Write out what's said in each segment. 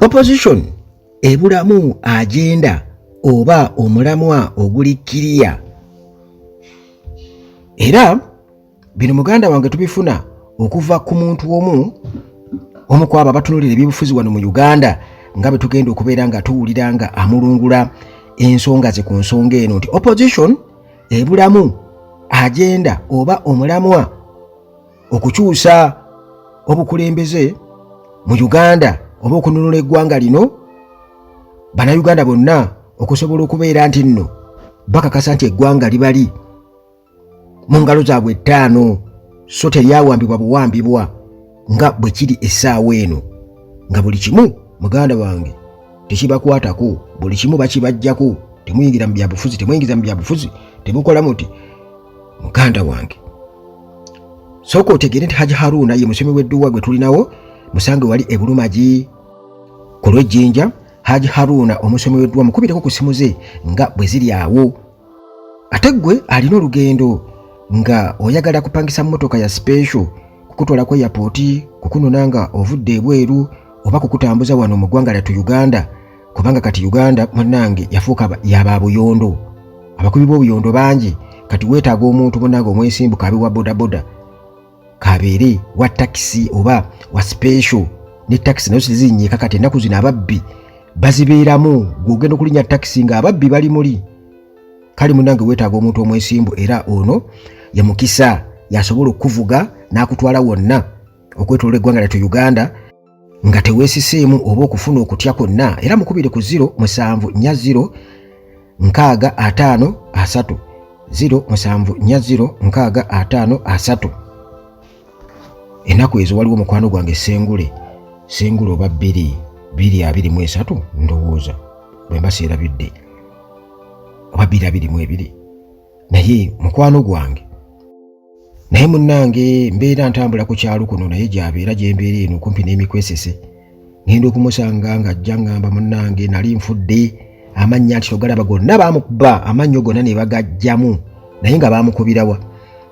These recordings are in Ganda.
Opposition ebulamu agenda oba omulamwa ogulikkiriya. Era bino muganda wange tubifuna okuva ku muntu omu kwabo abatunulira ebyobufuzi wano mu Uganda nga bwe tugenda okubeera nga tuwulira nga amulungula ensonga ze ku nsonga eno nti opposition ebulamu agenda oba omulamwa okukyusa obukulembeze mu Uganda oba okununula eggwanga lino bannayuganda bonna okusobola okubeera nti nno bakakasa nti eggwanga libali mu ngalo zaabwe 5 so teryawambibwa buwambibwa nga bwe kiri essaawa eno nga buli kimu muganda wange tekibakwatako buli kimu bakibajjako temuyingira mu byabufuzi temuyingiza mu byabufuzi temukola muti muganda wange soko otegere nti Haji Haruna ye musomi w'edduwa gwe tulinawo musange wali ebulumagi ku lw'ejjinja. Haji Haruna omusomi w'edduwa mukubireko ku simu ze nga bwe ziri awo. Ate gwe alina olugendo nga oyagala kupangisa mmotoka ya special kukutwalako airport kukunona nga ovudde ebweru oba kukutambuza wano mu ggwanga lyattu Uganda kubanga kati Uganda munnange yafuuka yaba buyondo abakubi b'obuyondo bangi kati weetaaga omuntu munnange omwesimbu kabe wa bodaboda kabeere wa taxi oba wa special ne taxi nazo zizinyiika kati ennaku zino ababbi bazibeeramu gw'ogenda okulinnya taxi nga ababbi bali muli kale munnange weetaaga omuntu omwesimbu era ono ye mukisa yasobola okuvuga n'akutwala wonna okwetoloola eggwanga lyattu Uganda nga teweesiseemu oba okufuna okutya kwonna era mukubire ku 074 653 074 653. Ennaku ezo waliwo mukwano gwange Sengule oba 223 ndowooza bwe mbaseerabidde oba 222 naye mukwano gwange naye munnange mbeera ntambula ku kyalo kuno naye gy'abeera gye mbeera eno kumpi n'emikwesese ngenda okumusanga ng'ajja ngamba munnange nali nfudde amannya nti togalaba gonna baamukuba amannyo gonna ne bagajjamu naye nga baamukubirawa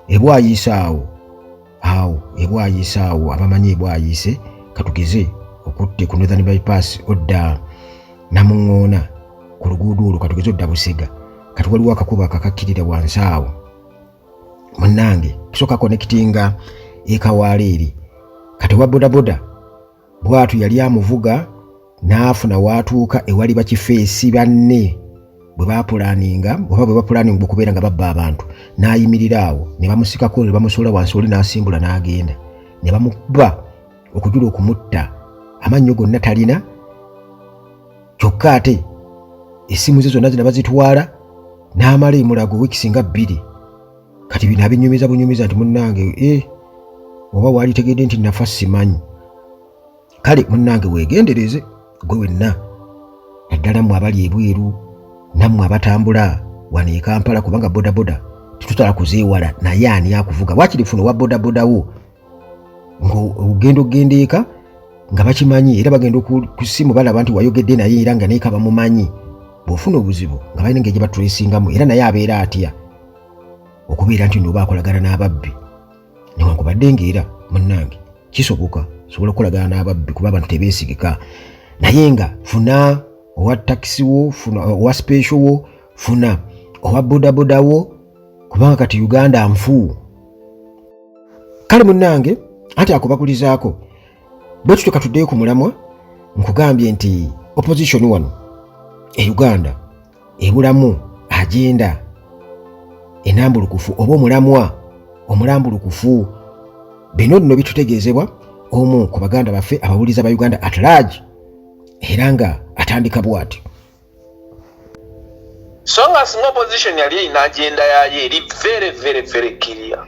ebwayiisaawo ebwayiisaawo abamanyi ebwayiise katugeze okutte ku Northern Bypass odda Namuŋŋoona ku luguudo olwo katugeze odda Busega kati waliwo akakuba akakakkirira wansi awo munnange kisooka connectinga ekawaaleeri kati wa bodaboda bwatu yali amuvuga n'afuna waatuuka ewali bakifeesi banne bwe bapulaninga okubeera nga babba abantu n'ayimirira awo ne bamusikako ne bamusuula wansi oli n'asimbula n'agenda ne bamukuba okujula okumutta amannyo gonna talina kyokka ate essimu ze zonna zina bazitwala n'amala emulago wiikisi nga 2 kati bino abinyumiza bunyumiza nti munnange oba wali tegedde nti nafa simanyi kale munnange weegendereze gwe wenna naddala mmwe abali ebweru nammwe abatambula wano e Kampala kubanga bodaboda tetutala kuzeewala naye ani akuvuga wakiri funa wa bodaboda wo ng'ogenda okugenda eka nga bakimanyi era bagenda ku ssimu balaba nti wayogedde naye era nga naye kabamumanyi bw'ofuna obuzibu nga balina engeri gye batulesingamu era naye abeera atya okubeera nti n'oba akolagana n'ababbi newankubadde ng'era munnange kisoboka sobola okukolagana n'ababbi kuba abantu tebeesigika naye nga funa owa taxi wo funa owa special wo funa owa bodaboda wo kubanga kati Uganda nfu. Kale munnange ate akubakulizaako bwe tutyo katuddeyo ku mulamwa nkugambye nti opposition wano e Uganda ebulamu agenda enambulukufu oba omulambulukufu bino nno bitutegeezebwa omu ku baganda baffe abawuliza ba Uganda at large era nga atandika bw'ati. So nga singa opposition yali erina agenda yayo eri very very very clear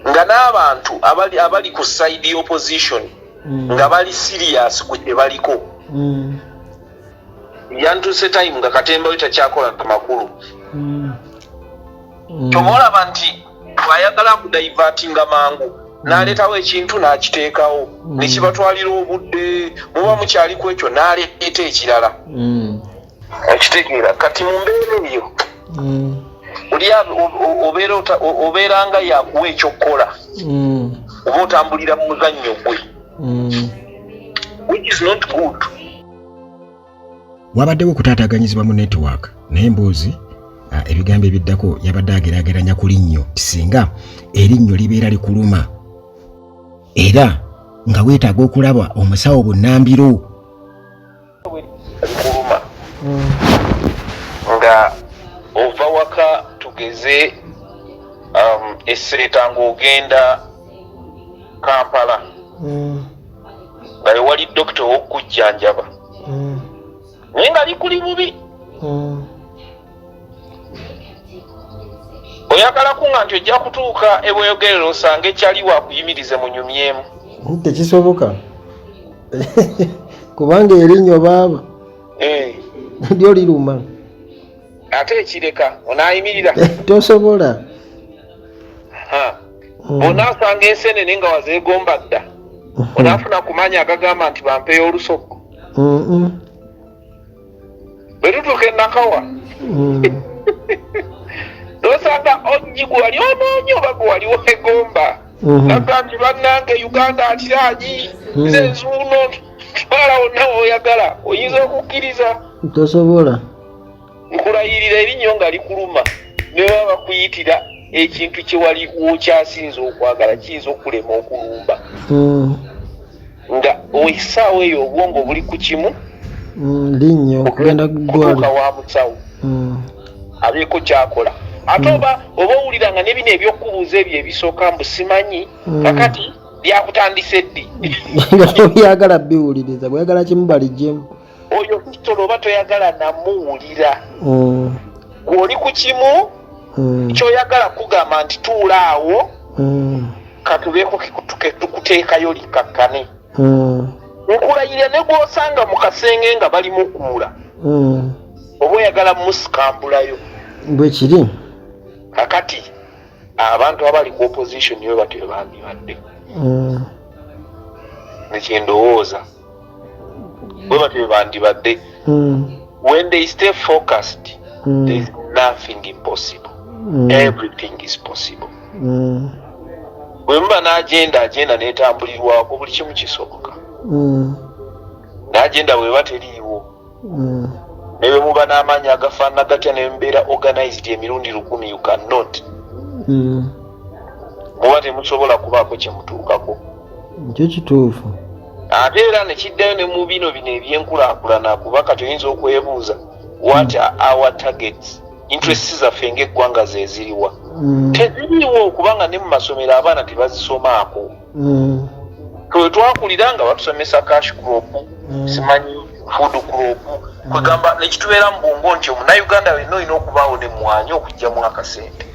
nga n'abantu abali ku side opposition nga bali serious ku kye baliko yantuuse time nga Katemba we takyakola amakulu tomolaba nti bw'ayagala kudivertinga mangu n'aleetawo ekintu n'akiteekawo ne kibatwalira obudde muba mukyaliko ekyo n'aleeta ekirala ekitegeera kati mu mbeera eyo obeera nga yakuwa ekyokkola oba otambulira mu muzannyo gwe it's not good. Wabaddewo okutaataaganyizibwa mu network naye Mboozi ebigambo ebiddako yabadde ageraageranya ku linnyo singa erinnyo libeera likuluma era nga weetaaga okulaba omusawo bunnambiro likuluma nga ova waka tugeze esseeta ng'ogenda Kampala nga wali dokita w'okujjanjaba naye nga likuli bubi oyagala kunga nti ojja kutuuka ebweyogerera osanga ekyali wakuyimirize munyumyemu tekisoboka kubanga erinnyo baaba lyo liruma ate ekireka onaayimirira tosobola onaasanga ensenene nga wazeegomba dda onaafuna kumanya agagamba nti bampeyo olusogo bwe tutuuka enakawa nosanga ojji gwe wali onoonye oba gwe wali wegomba naga nti bannange Uganda atiraagi nze nzuuno twala wonna woyagala oyinza okukkiriza tosobola nkulayirira erinnyo nga likuluma ne baba bakuyitira ekintu kye wali wokyasinza okwagala kiyinza okulema okulumba nga essaawa eyo obwongo buli ku kimu linnyo okugenda kutuuka wa musawo abeeko kyakola ate oba owuliranga ne bino ebyokubuuza ebyo ebisooka mbu simanyi kakati byakutandise ddi nga tobyagala biwuliriza bweyagala kimu balijjemu oyo kitola oba toyagala namuwulira gw'oli ku kimu kyoyagala kugamba nti tuulaawo katubeeko tukuteekayo likakkane nkulayirira ne gw'osanga mu kasenge nga bali mukuula oba oyagala musikambulayo bwe kiri kakati abantu abali ku opposition yo batyo bandibadde nekyendowooza bwe batyo bandibadde when they stay focused there is nothing impossible everything is possible bwe muba n'agenda n'etambulirwako buli kimu kisoboka n'agenda bweba teriiwo ne bwe muba n'amaanyi agafaanana gatya ne mbeera organized emirundi 1000 you cannot muba temusobola kubaako kye mutuukako ekyo kituufu ate era nekiddayo ne mu bino ebyenkulaakulana kuba kati oyinza okwebuuza what are our targets interests zaffe ng'eggwanga zeziriwa teziriwo kubanga ne mu masomero abaana tebazisomaako twe twakulira nga batusomesa cash crop simanyi food crop kwegamba nekitubeera mu bwongo nti omunauganda wenna olina okubaawo ne mmwanyi okugyamu akasente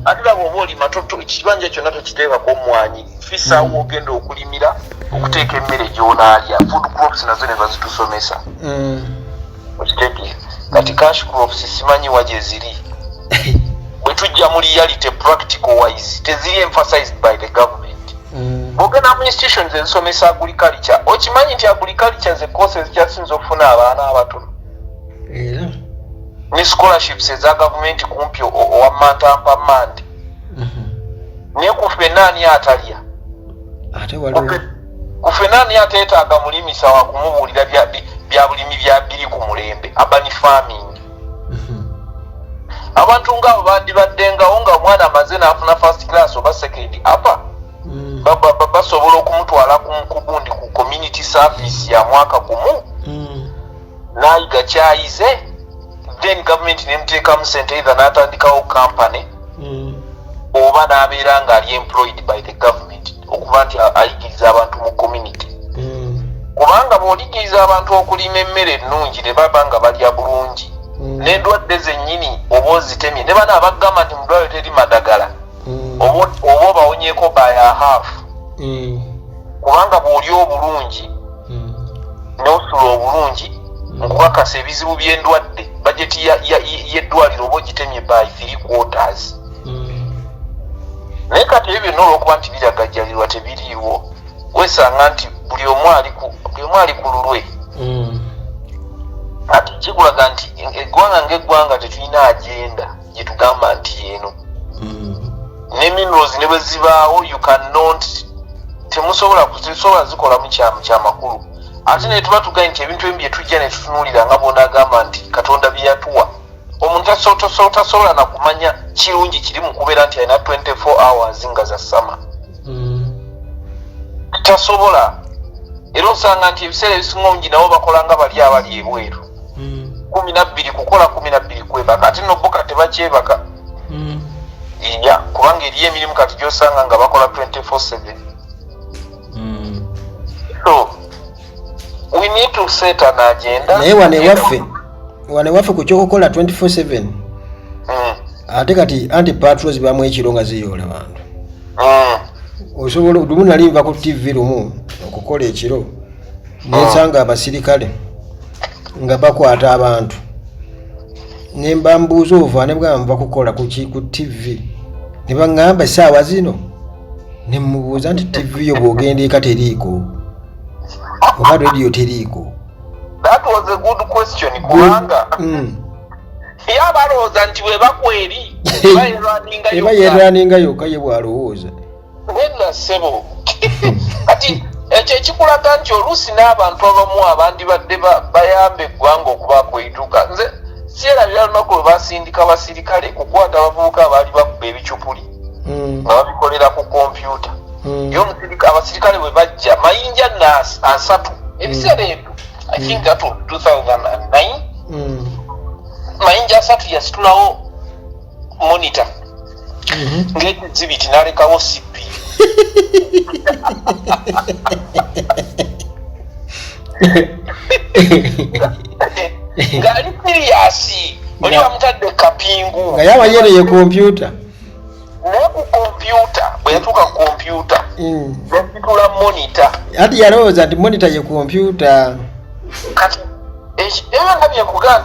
ate laba oba olima ekibanja kyonna tokiteekako mmwanyi fisaawo ogenda okulimira okuteeka emmere gy'onaalya food crops nazo ne bazitusomesa okitegeera kati cash crops simanyi wa gye ziri bwe tujja mu reality practical wise teziri emphasized by the government bw'ogenda mu institutions ezisomesa agriculture okimanyi nti agriculture ze courses kyasinza okufuna abaana abatono era ne scholarships eza gavumenti kumpi owamantampa mandi naye kufe naani atalya ate waliwo kufe naani ateetaaga mulimisa wa kumubuulira bya bulimi biri ku mulembe urban farming abantu ngaabo bandibaddengawo nga omwana amaze n'afuna first class oba second upper basobola okumutwala ku gundi ku community service ya mwaka gumu n'ayiga kyayize then government nemuteekamu sente either n'atandikawo company oba n'abeera nga ali employed by the government okuba nti ayigiriza abantu mu community kubanga bw'oligiriza abantu okulima emmere ennungi ne baba nga balya bulungi n'endwadde zennyini oba ozitemye ne bana abagamba nti mu ddwaliro teri madagala oba obawonyeeko by a half kubanga bw'olya obulungi n'osula obulungi nkukakasa ebizibu by'endwadde bajeti y'eddwaliro oba ogitemye by 3/4 naye kati ebyo byonna olw'okuba nti biragajjalirwa tebiriiwo wesanga nti buli omu ali ku lulwe kati kikulaga nti eggwanga ng'eggwanga tetulina agenda gye tugamba nti eno ne minerals ne bwe zibaawo you cannot temusobola zikola mu kyamakulu ate ne tuba tugaye nti ebintu ebimu bye tujja ne tutunuulira nga bona agamba nti Katonda bye yatuwa omuntu tasobola na kumanya kirungi kiri mu kubeera nti alina 24 hours nga za sama tasobola era osanga nti ebiseera ebisinga obungi nabo bakola nga bali abali ebweru 12 kukola 12 kwebaka ate noboka tebakyebaka iya kubanga eriyo emirimu kati gyosanga nga bakola 24/7 so we need to set an agenda naye wane waffe ku kyokukola 24/7 ate kati anti-patrols bamu ekiro nga ziyoola bantu osobola lumu nalimva ku TV lumu okukola ekiro nensanga abasirikale nga bakwata abantu nemba mbuuza ova ne bwamba kukola ku TV ne baŋŋamba essaawa zino ne mubuuza nti TV yo bw'ogenda eka teriiko oba radio teriiko. That was a good question kubanga ya balowooza nti we bakweri eba yerwaninga yokka ye bwalowooza wena sebo ati ekyo ekikulaga nti oluusi n'abantu abamu abandi badde bayambe eggwanga okuba kwituka nze siyerabira lunaku lwe basindika abasirikale kukwata abavubuka abaali bakuba ebicupuli nga babikolera ku kompyuta abasirikale bwe bajja mayinja asatu ebiseera ebyo I think that was 2009 mayinja asatu yasitulawo monitor ng'ekizibiti n'alekawo CP ng'ali siriyasi oli bamutadde kapingu nga yabayereye kompyuta naye ku kompyuta bwe yatuuka ku kompyuta yasitula monitor ati yalowooza nti monitor ye kompyuta kati ebyo nga byekugamba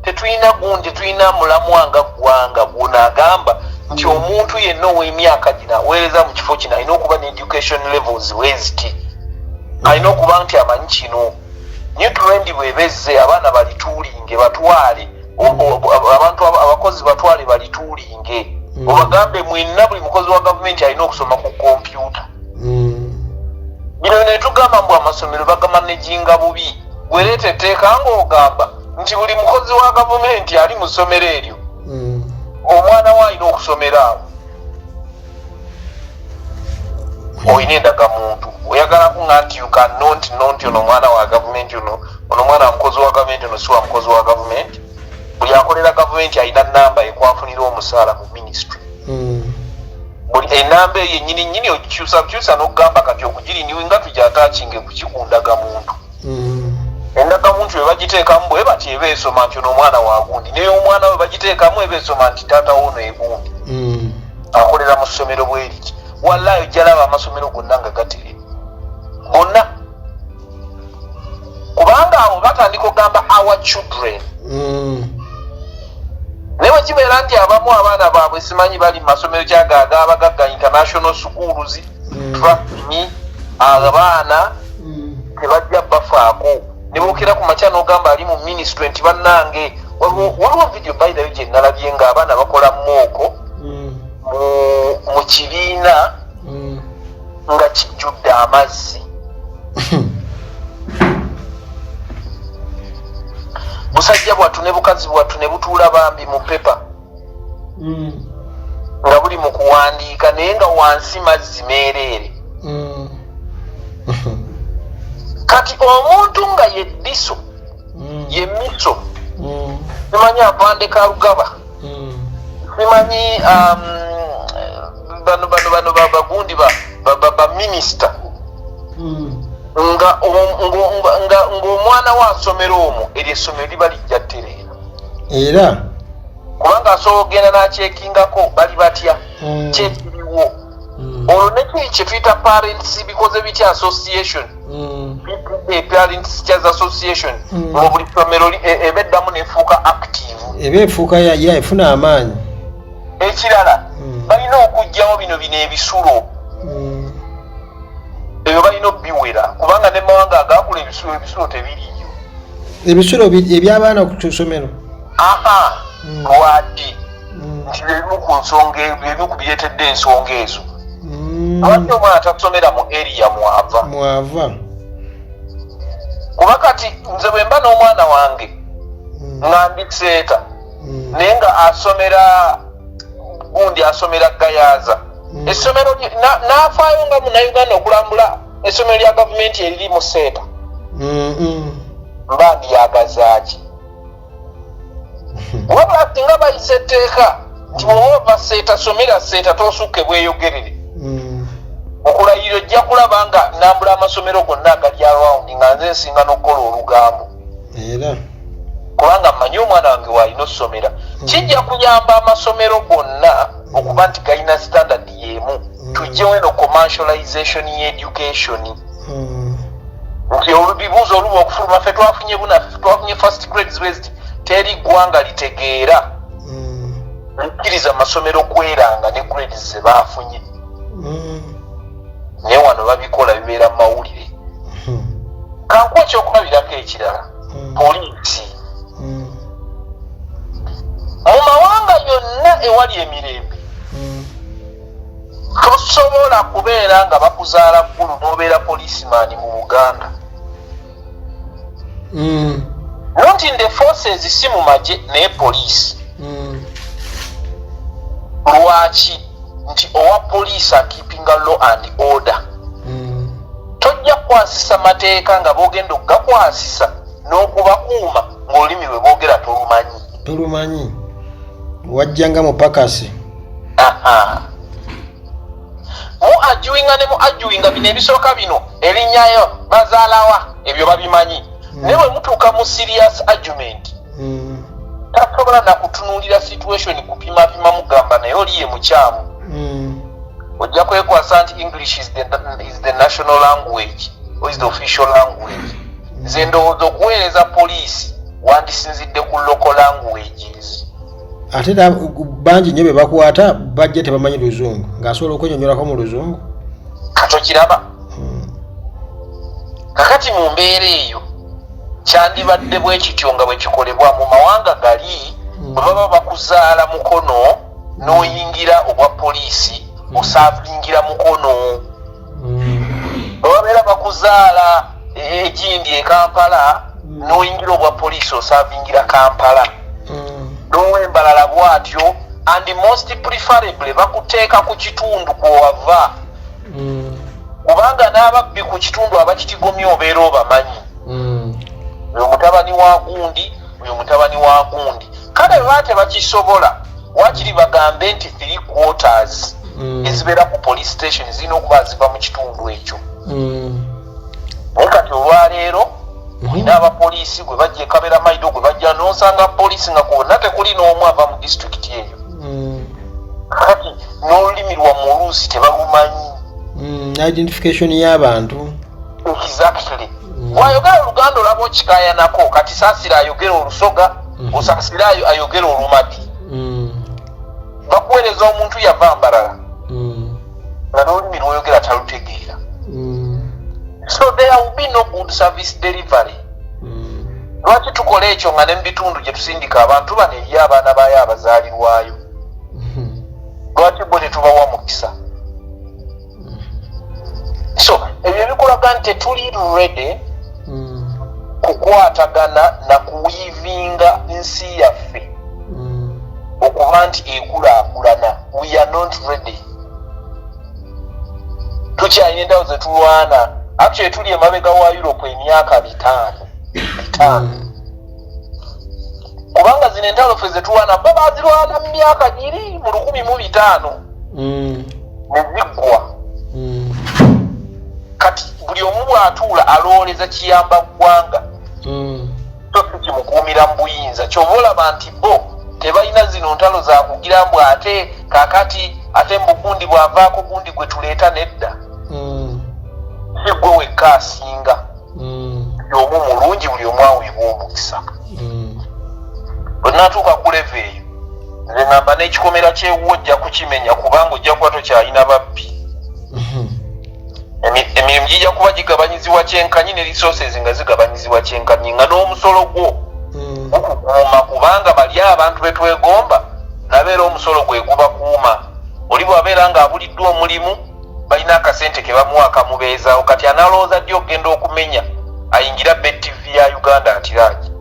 tetulina gundi tetulina mulamu wanga ggwanga gw'onaagamba nti omuntu yenna ow'emyaka gino aweereza mu kifo kino alina okuba ne education levels weziti alina okuba nti amanyi kino new trend bwebezze abaana balituulinge batwale abantu abakozi batwale balituulinge obagambe mwenna buli mukozi wa gavumenti alina okusoma ku kompyuta bino ne tugamba mbu amasomero bagamanaginga bubi wereeta etteeka ng'ogamba nti buli mukozi wa gavumenti ali mu ssomero eryo omwana we alina okusomera awo olina endagamuntu oyagala kuŋŋa nti nti ono omwana wa gavumenti ono omwana wa mukozi wa gavumenti ono si wa mukozi wa gavumenti buli akolera gavumenti alina namba ekwafunira omusaala mu minisitule buli enamba eyo ennyini ogikyusakyusa n'okugamba kati okugiriniwinga tugyataakinge kukikundaga muntu endagamuntu we bagiteekamu bwe bati eba esoma nti ono omwana wa gundi naye omwana we bagiteekamu eba esoma nti taata wono egundi akolera mu ssomero bweriki wallayo jalaba amasomero gonna nga gatere gonna kubanga awo batandika okugamba our children naye bwe kibeera nti abamu abaana baabwe simanyi bali mu masomero kyagaaga abagagga international schools trust me abaana tebajja bafaako ne bookera ku makya n'ogamba ali mu ministry nti bannange waliwo video bayirayo gye nalabye ng'abaana bakola mooko mu kibiina nga kijjudde amazzi busajja bwattu ne bukazi bwattu ne butuula bambi mu pepa nga buli mu kuwandiika naye nga wansi mazzi meereere kati omuntu nga ye ddiso ye miso simanyi apande ka lugaba simanyi bano bagundi baminisita ng'omwana wa nsomero omwo eryo essomero liba lijja ttereera era kubanga asobola okgenda n'akyekingako bali batya kyekiriwo olwo nekiri kye tuyita parents bikoze bitya association parents chairs association olwo buli ssomero ebeddamu nefuuka active eba efuuka ya efuna amaanyi ekirala balina okugyamu bino ebisulo ebyo balina obiwera kubanga ne mawanga agakula ebisulo tebiriyo ebisulo eby'abaana ku ssomero lwaki nti ebimu ku nsonga ebimu ku bireetedde ensonga ezo lwaki omwana takusomera mu area mwava kuba kati nze bwe mba n'omwana wange nga ndiseeta naye nga asomera gundi asomera Gayaza essomero n'afaayo nga munnayuganda okulambula essomero lya gavumenti eriri mu Seeta mba ndiyagazaaki wabula singa bayise etteeka nti bw'ova Seeta somera Seeta tosukke bweyogerere okulayira ojja kulaba nga nambula amasomero gonna agali arawundi nga nze nsinga n'okukola olugambo era kubanga mmanyi omwana wange waalina okusomera kijja kuyamba amasomero gonna okuba nti galina standard y'emu tujjewo eno commercialization y'education nti olubibuuzo oluba okufuluma ffe twafunye bunaffe twafunye first grades west teri ggwanga litegeera likkiriza amasomero kweranga ne grades ze baafunye naye wano babikola bibeera mu mawulire kankuwa ekyokulabirako ekirala poliisi mu mawanga yonna ewali emirembe tosobola kubeera nga bakuzaala ggulu n'obeera poliisimaani mu Buganda nonti nde forces si mu magye naye poliisi lwaki nti owa poliisi akeepinga law and order tojja kukwasisa mateeka nga boogenda okugakwasisa n'okubakuuma ng'olulimi lwe boogera tolumanyi wajjanga mu pakasi mu ajuinga ne mu ajuinga bino ebisooka bino erinnyayo bazaalawa ebyo babimanyi naye bwe mutuuka mu serious argument tasobola nakutunuulira situation kupimapima mugamba naye oliye mukyamu ojja kwekwasa nti English is the national language or is the official language nze ndowooza okuweereza poliisi wandisinzidde ku local languages ate bangi nnyo be bakwata bajja tebamanyi Luzungu ng'asobola okwenyonyolako mu Luzungu katokiraba kakati mu mbeera eyo kyandibadde bwe kityo nga bwe kikolebwa mu mawanga gali bwe baba bakuzaala mukono n'oyingira obwa poliisi osaavingira mukono bwe babeera bakuzaala egindi e Kampala n'oyingira obwa poliisi osaavingira Kampala n'owembalala bw'atyo and most preferably bakuteeka ku kitundu kwowava kubanga n'ababbi ku kitundu abakitigomya obeera obamanyi oyo mutabani wa gundi oyo mutabani wa gundi kale baba tebakisobola wakiri bagambe nti 3/4 ezibeera ku police station zirina okuba ziva mu kitundu ekyo naye kati olwaleero olina abapoliisi gwe bajja ekabera maido gwe bajja n'osanga poliisi nga kwonna tekuli n'omu ava mu disitulikiti eyo kati n'olulimi lwammwe oluusi tebalumanyi identification y'abantu exactly bw'ayogera oluganda olaba okikayanako kati saasira ayogera olusoga osaasira ayogera olumadi bakuweereza omuntu yava mbalala nga n'olulimi lw'oyogera talutegeera so there will be no good service delivery lwaki tukola ekyo nga ne mu bitundu gye tusindika abantu bano eri abaana bayo abazaalirwayo lwaki bo tetubawa mukisa so ebyo bikulaga nti tetuli ready kukwatagana na kuwiivinga nsi yaffe okuba nti ekulaakulana we are not ready tukyalina endawo zetulwana actually tuli emabega wa Europe emyaka 5 kubanga zino entalo ffe zetulwana bo bazirwana mu myaka giri mu 1500 neziggwa kati buli omu bw'atuula alooleza kiyamba ggwanga so si kimukuumira mu buyinza kyova olaba nti bo tebalina zino ntalo zakugira mbu ate kakati ate mu gundi bw'avaako gundi gwe tuleeta nedda si gwe wekka asinga buli omu mulungi buli omu aweebwa omukisa bwe natuuka ku leve eyo nze ngamba n'ekikomera kyewuwo ojja kukimenya kubanga ojja kuba tokyalina babbi emirimu gijja kuba gigabanyizibwa kyenkanyi ne resources nga zigabanyizibwa kyenkanyi nga n'omusolo gwo gukukuuma kubanga bali abantu betwegomba nabeera omusolo gwe gubakuuma oli bwabeera nga abuliddwa omulimu balina akasente ke bamuwa akamubeezaawo kati analowooza ddi okugenda okumenya ayingira BTV ya Uganda Antiragi.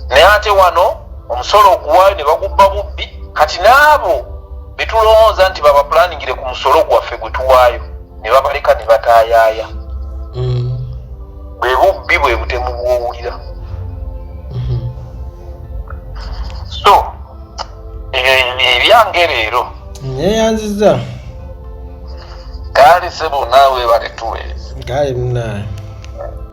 Naye ate wano omusolo oguwaayo ne bagubba bubbi kati n'abo betulowooza nti baba planingire ku musolo gwaffe gwe tuwaayo ne babaleka ne bataayaaya. Bwe bubbi bwe butemu bw'owulira. So ebyange leero neyanziza kale sebo naawe baletuwe kale munaye